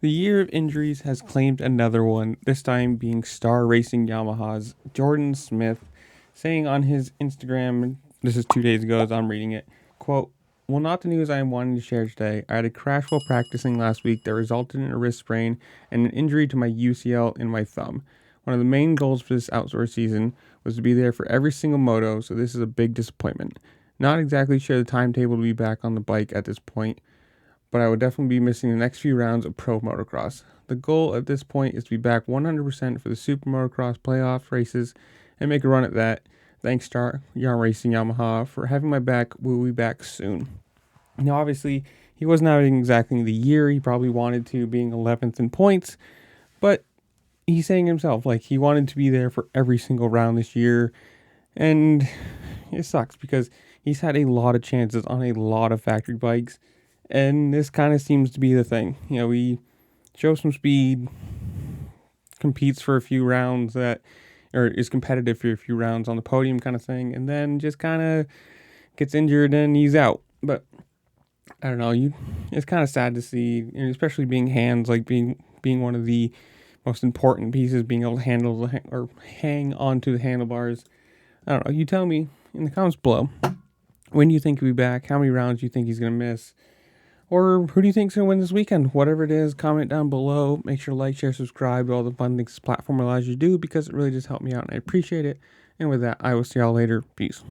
The year of injuries has claimed another one, this time being star racing Yamaha's Jordan Smith, saying on his Instagram, this is 2 days ago as I'm reading it, quote, "Well, not the news I am wanting to share today. I had a crash while practicing last week that resulted in a wrist sprain and an injury to my UCL in my thumb. One of the main goals for this outdoor season was to be there for every single moto, so this is a big disappointment. Not exactly sure the timetable to be back on the bike at this point, but I would definitely be missing the next few rounds of pro motocross. The goal at this point is to be back 100% for the super motocross playoff races and make a run at that. Thanks, Star Yarn Racing Yamaha, for having my back. We'll be back soon." Now, obviously, he wasn't having exactly the year he probably wanted to, being 11th in points, but he's saying himself, like, he wanted to be there for every single round this year, and it sucks because he's had a lot of chances on a lot of factory bikes, and this kind of seems to be the thing. He shows some speed, competes for a few rounds or is competitive for a few rounds on the podium kind of thing, and then just kind of gets injured and he's out. But I don't know, it's kind of sad to see, and especially being hands, like being one of the most important pieces, being able to handle or hang onto the handlebars. I don't know, you tell me in the comments below, when do you think he'll be back? How many rounds do you think he's going to miss? Or who do you think's going to win this weekend? Whatever it is, comment down below. Make sure to like, share, subscribe to all the fun things this platform allows you to do, because it really just helped me out and I appreciate it. And with that, I will see y'all later. Peace.